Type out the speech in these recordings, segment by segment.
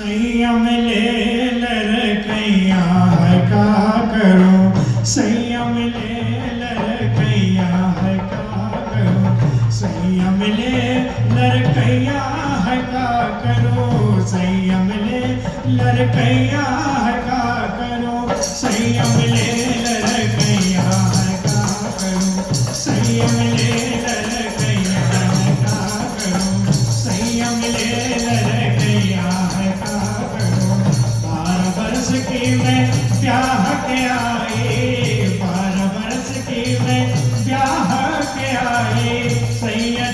संयम ले लड़कैया है का करो, संयम ले लड़कैया है का करो, संयम ले लड़कैया है का करो, संयम ले लड़कैया है का करो, संयम ले लड़कैया है का करो, संयम ले लड़कैया है का करो, संयम ले लड़कैया है का करो। 12 बरस की मैं ब्याह के आई, 12 बरस की मैं ब्याह के आई, सैया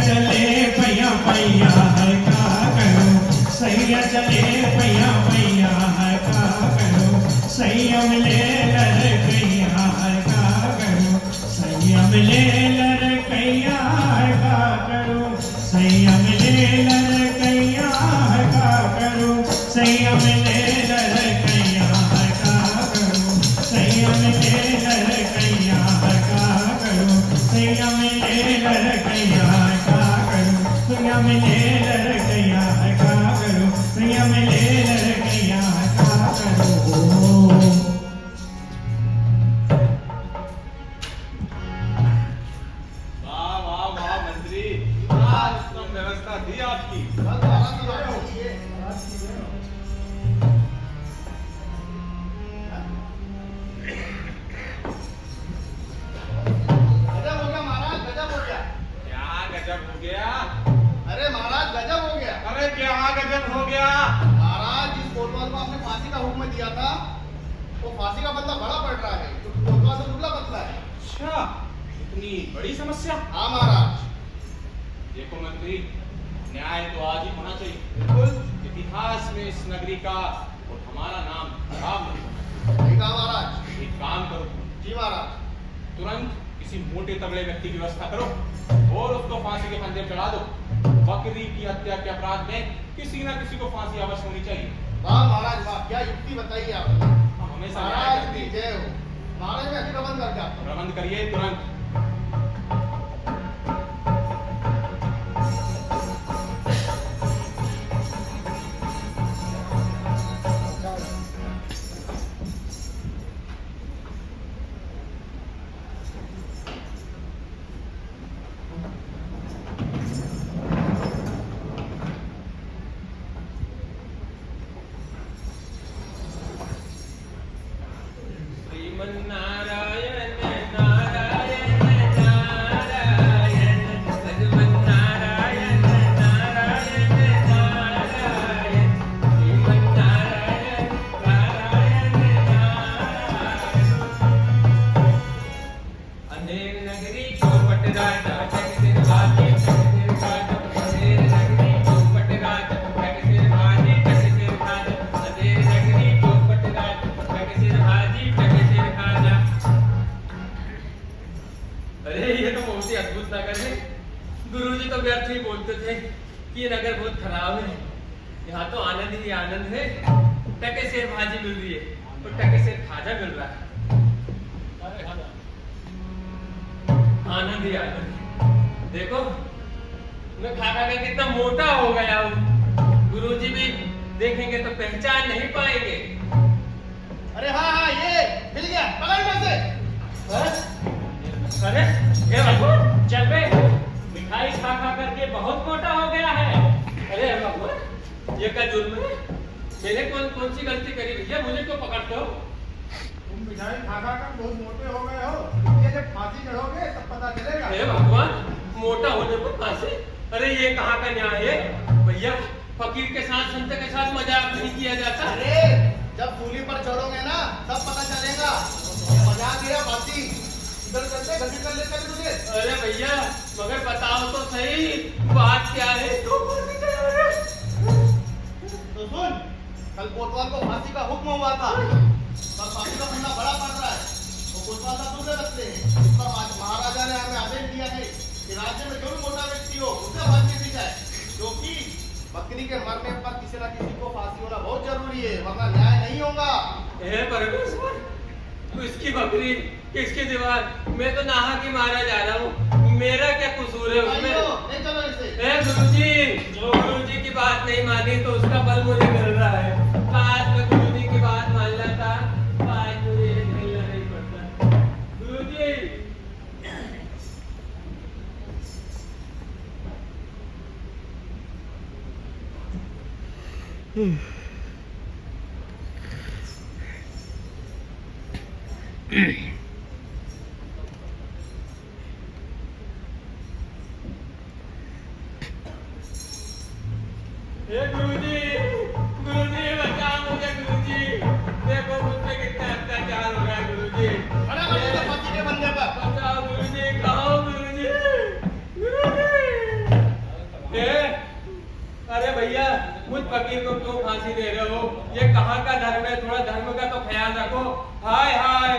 चले पैया पैया है का करो, सैया चले पैया पैया है का करो, संयम ले लड़कैया है का करो, संयम ले लड़कैया है का करो, संयम ले लड़कैया है का करो, संयम ले लड़कैया है का करो, संयम ले लड़कैया है का करो, संयम ले लड़कैया है का करो, संयम ले लड़कैया है का करो, संयम ले लड़कैया है का करो। वाह वाह वाह मंत्री, आज उत्तम व्यवस्था दी आपकी। गजब हो गया महाराज, गजब हो गया। क्या गजब हो गया? अरे महाराज गजब हो गया। अरे क्या गजब हो गया? महाराज जिस कोतवाल को आपने फांसी का हुक्म दिया था वो फांसी का बदला बड़ा पड़ रहा है, क्योंकि कोतवाल से दुबला पतला है। अच्छा, इतनी बड़ी समस्या? हाँ महाराज। देखो मंत्री, न्याय तो आज ही होना चाहिए। बिल्कुल इतिहास में इस नगरी का और हमारा नाम खराब नहीं होना। सही कहा महाराज। एक काम करो, जी महाराज। तुरंत किसी मोटे तगड़े व्यक्ति की व्यवस्था करो और उसको फांसी के फंदे पे चढ़ा दो। बकरी की हत्या के अपराध में किसी न किसी को फांसी अवश्य होनी चाहिए। वाह महाराज वाह, क्या युक्ति बताई आपने। हम हमेशा न्याय महाराज करते की हैं। जय हो। महाराज मैं अभी प्रबंध करके आता हूँ। प्रबंध करिए तुरंत। श्रीमन्नारायण नारायण नारायण, श्रीमन्नारायण नारायण नारायण, श्रीमन्नारायण नारायण नारायण। अंधेर नगरी चौपट राजा जग सिर भाजी जग सिर खाजा, अंधेर नगरी चौपट राजा जग सिर भाजी जग सिर खाजा, अंधेर नगरी चौपट राजा जग सिर भाजी जग सिर खाजा। अरे ये तो बहुत ही अद्भुत नगर है। गुरुजी तो व्यर्थ ही बोलते थे कि ये नगर बहुत खराब है। यहाँ तो आनंद ही आनंद है। टके सिर भाजी मिल रही है और टके सिर खाजा मिल रहा है। आनंद ही आनंद है। देखो मैं खा खा के कितना मोटा हो गया हूँ। गुरुजी भी देखेंगे तो पहचान नहीं पाएंगे। अरे हाँ हाँ ये मिल गया, पकड़ में से। अरे ये भगवान चल बे, मिठाई खा खा करके बहुत मोटा हो गया है। अरे भगवान ये क्या जुर्म है? मैंने कौन सी गलती करी भैया, मुझे क्यों पकड़ते हो? तुम मिठाई खा खा कर बहुत मोटे हो गए हो, ये जब फांसी चढ़ोगे तब पता चलेगा। हे भगवान, मोटा होने पर फांसी? अरे ये कहाँ का न्याय है भैया? फकीर के साथ संत के साथ मजाक नहीं किया जाता। अरे जब सूली पर चढ़ोगे ना तब पता चलेगा। ये मजाक है या फांसी? इधर चलते घसीट कर ले चले तुझे। अरे भैया मगर बताओ तो सही बात क्या है? तो सुन, कल कोतवाल को फांसी का हुक्म हुआ था, पर फांसी का फंदा बड़ा पड़ रहा है। वो कोतवाल साहब दूसरे रखते हैं। इस पर महाराजा ने हमें आदेश दिया है कि राज्य में जो भी मोटा व्यक्ति हो उसे फांसी दी जाए, क्योंकि बकरी के मरने पर किसी न किसी को फांसी होना बहुत जरूरी है, वरना न्याय नहीं होगा। हे परमेश्वर, तू इसकी बकरी किसकी दीवार, मैं तो नाहा की मारा जा रहा हूँ। मेरा क्या कसूर है उसमें? भाइयों, ले चलो इसे। ए गुरुजी, जो गुरुजी की बात नहीं मानी तो उसका बल मुझे मिल रहा है। काश मैं गुरुजी की बात मान लेता, आज मुझे ये मिलना नहीं पड़ता। गुरुजी, हे गुरुजी, गुरुजी बचाओ मुझे गुरुजी। देखो मुझ पे कितना अत्याचार हो रहा है गुरुजी। खड़ा कर दो फांसी के फंदे पर। बचाओ गुरुजी, कहो गुरुजी, गुरुजी। अरे भैया, मुझ फकीर को क्यों फांसी दे रहे हो? ये कहाँ का धर्म है? थोड़ा धर्म का तो ख्याल रखो। हाय हाय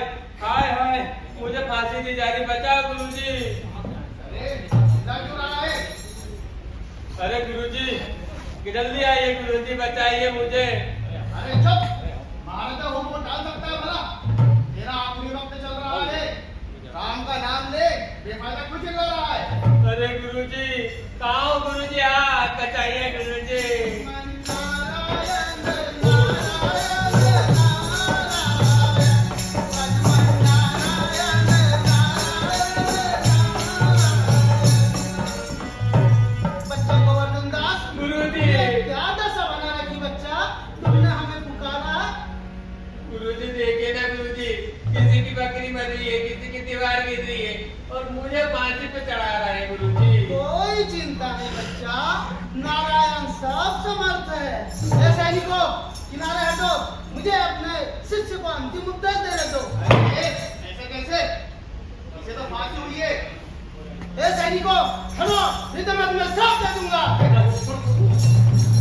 हाय हाय, मुझे फांसी दी जा रही, बचाओ गुरुजी। अरे चिल्ला क्यों रहा है? अरे गुरुजी, जल्दी आइए गुरुजी, बचाइए मुझे। अरे चुप, महाराजा हो वो डाल सकता है भला? तेरा आखिरी वक्त चल रहा है, राम का नाम ले, बेफायदा क्यों चिल्ला रहा है? अरे गुरुजी, कहाँ हो गुरुजी? आप बचाइए गुरुजी। बच्चा गोवर्धन दास, गुरुजी, क्या दशा बना रखी बच्चा? तुमने हमें पुकारा? गुरुजी देखिए ना गुरुजी, किसी की बकरी मर रही है, किसी की दीवार गिर रही है और मुझे फांसी पे चढ़ा रहा है गुरुजी। कोई चिंता नहीं बच्चा, नारायण सब समर्थ है। ए सैनिकों, किनारे हटो, मुझे अपने शिष्य को अंतिम उपदेश देने दो। ऐसे कैसे? इसे तो फांसी हुई है। ए सैनिकों, खड़ो, नहीं तो मैं तुम्हें श्राप दे दूंगा।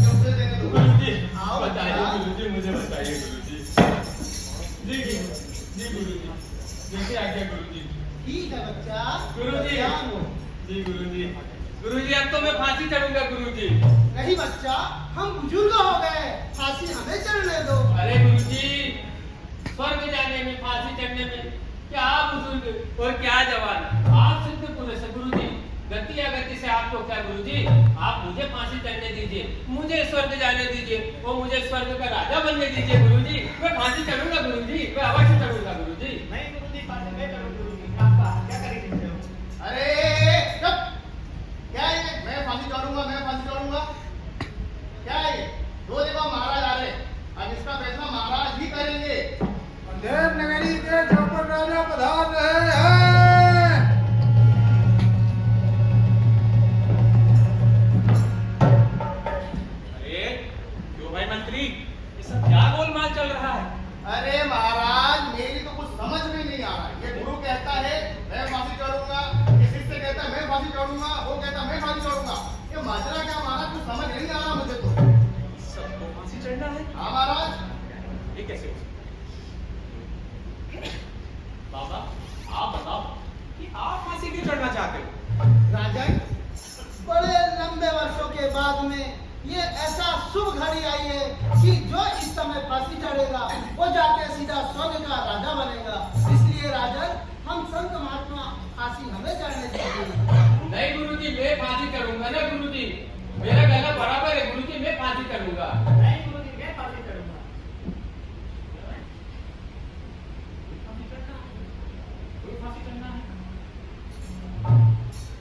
उपदेश देने दो। गुरुजी, आओ बताइए बच्चा। गुरुजी, मुझे बताइए गुरुजी। जी जी गुरुजी, जैसे आज्ञा गुरुजी। ठीक है बच्चा, गुरुजी। ध्यान हो। जी गुरुजी, गुरुजी अब तो मैं फांसी चढ़ूंगा गुरुजी। नहीं बच्चा, हम बुजुर्ग हो गए, फांसी हमें चढ़ने दो। अरे गुरुजी, स्वर्ग जाने में, फांसी चढ़ने में क्या बुजुर्ग और क्या जवान, आप सिद्ध पुरुष है गुरुजी। गति अगति से आपको क्या गुरुजी? आप मुझे फांसी चढ़ने दीजिए, मुझे स्वर्ग जाने दीजिए और मुझे स्वर्ग का राजा बनने दीजिए गुरुजी। मैं फांसी चढ़ूंगा गुरुजी, मैं अवश्य चढ़ूंगा गुरुजी। नहीं गुरुजी, फांसी मैं चढ़ूं गुरुजी। आपका क्या करेंगे? अरे चुप, क्या है ये? मैं फांसी चढ़ूंगा, मैं फांसी चढ़ूंगा, क्या है ये? दो जगह महाराज आ रहे, अब इसका फैसला महाराज ही करेंगे। देवनगरी के चौपर राजा पधार रहे हैं। अरे क्यों भाई मंत्री, ये सब क्या गोलमाल चल रहा है? अरे महाराज, मेरी तो कुछ समझ में नहीं आ रहा। ये गुरु कहता है मैं फांसी चढ़ूंगा, ये शिष्य कहता है मैं फांसी चढ़ूंगा, वो कहता है मैं फांसी चढ़ूंगा। ये माजरा क्या महाराज, कुछ समझ नहीं आ रहा मुझे तो। सबको फांसी चढ़ना है? हाँ महाराज। ये कैसे हो सकता है? बाबा, आप बताओ कि आप फांसी क्यों चढ़ना चाहते हो? राजन, बड़े लंबे वर्षों के बाद में ये ऐसा शुभ घड़ी आई है कि जो इस समय फांसी चढ़ेगा वो जाके सीधा स्वर्ग का राजा बनेगा। इसलिए राजन, हम संत महात्मा फांसी हमें चढ़ने देंगे। नहीं गुरुजी, मैं फांसी चढ़ूंगा ना गुरुजी, मेरा गला बराबर है गुरुजी, मैं फांसी चढ़ूंगा। नहीं गुरुजी, मैं फांसी चढ़ूंगा। फांसी चढ़ना है?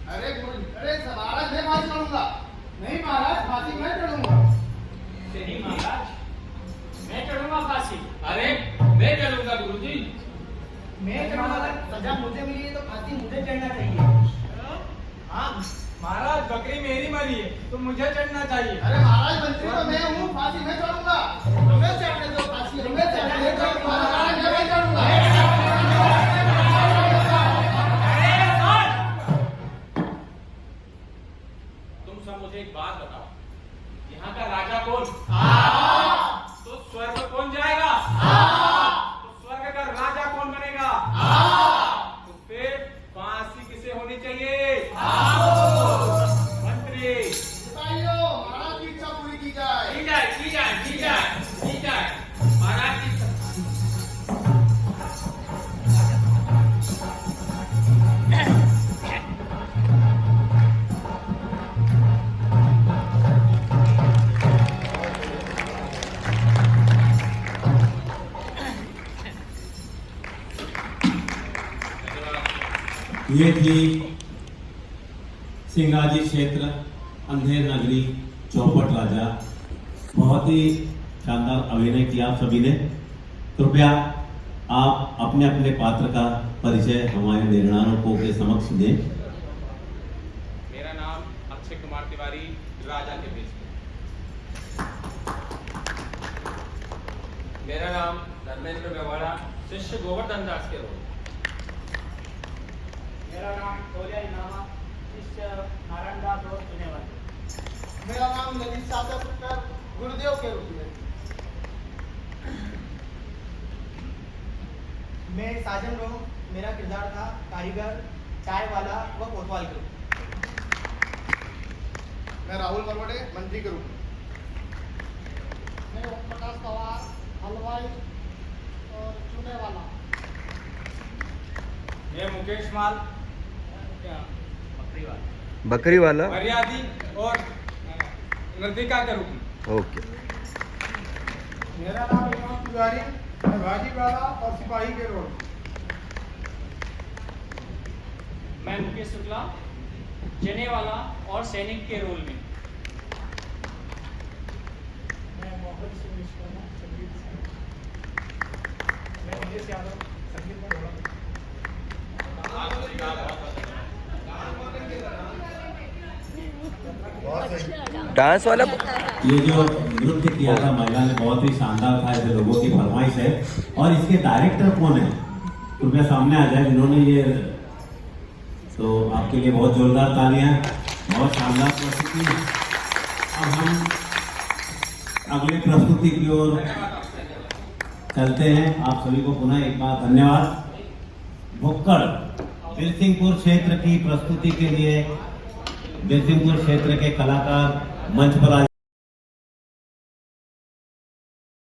अरे गुरु, अरे महाराज मैं फांसी चढ़ूंगा। नहीं महाराज, फांसी मैं चढ़ूंगा। नहीं महाराज, मैं चढ़ूंगा फांसी। अरे मैं चढ़ूंगा गुरुजी। मैं चढ़ूंगा, सजा मुझे मिली है तो फांसी मुझे चढ़ना चाहिए। हाँ महाराज, बकरी मेरी मरी है तो मुझे चढ़ना चाहिए। अरे महाराज, मंत्री तो मैं हूँ, फांसी मैं चढ़ूंगा। हमें चढ़ने दो फांसी, हमें चढ़ने दो। महाराज मैं चढ़ूंगा। तुम सब मुझे एक बात बताओ, यहाँ का राजा कौन? तो स्वर्ग कौन जाएगा? तो स्वर्ग का राजा कौन बनेगा? तो फिर फांसी किसे होनी चाहिए? मंत्री। बताइयो, महाराज की इच्छा पूरी की जाए। की जाए, की जाए, की जाए, की जाए। महाराज की ये थी सिंगाजी क्षेत्र अंधेर नगरी चौपट राजा। बहुत ही शानदार अभिनय किया आप सभी ने। कृपया आप अपने अपने पात्र का परिचय हमारे निर्णायकों के समक्ष दें। मेरा नाम अक्षय कुमार तिवारी, राजा के वेश में। मेरा नाम धर्मेंद्र मेवाड़ा, शिष्य गोवर्धन दास के रोल। मेरा नाम टोलिया इनामा, शिष्य नारायण दास और चुनेवाला। मेरा नाम ललित सादा पुत्र, गुरुदेव के रूप में। मैं साजन रहूं, मेरा किरदार था कारीगर, चाय वाला व कोतवाल के रूप। मैं राहुल बरवड़े, मंत्री के रूप में। मैं ओम प्रकाश पवार, हलवाई और चूने वाला। मैं मुकेश माल, बकरी वाला। मर्यादी और नर्तिका के रूप में। ओके। मेरा नाम इमाम पुजारी, मैं भाजी वाला और सिपाही के रोल। मैं मुकेश शुक्ला, चने वाला और सैनिक के रोल में। मैं मोहम्मद सिंह विश्वकर्मा, संगीत से। मैं नीलेश यादव, संगीत में ढोलक। आप सभी का बहुत बहुत डांस वाला। ये जो नृत्य किया था महिला ने बहुत ही शानदार था, ऐसे लोगों की फरमाइश है। और इसके डायरेक्टर कौन है, कृपया सामने आ जाए जिन्होंने ये, तो आपके लिए बहुत जोरदार तालियां। बहुत शानदार प्रस्तुति। अब हम अगले प्रस्तुति की ओर चलते हैं। आप सभी को पुनः एक बार धन्यवाद। भुक्कड़ बिरसिंहपुर क्षेत्र की प्रस्तुति के लिए बिरसिंहपुर क्षेत्र के कलाकार मंच पर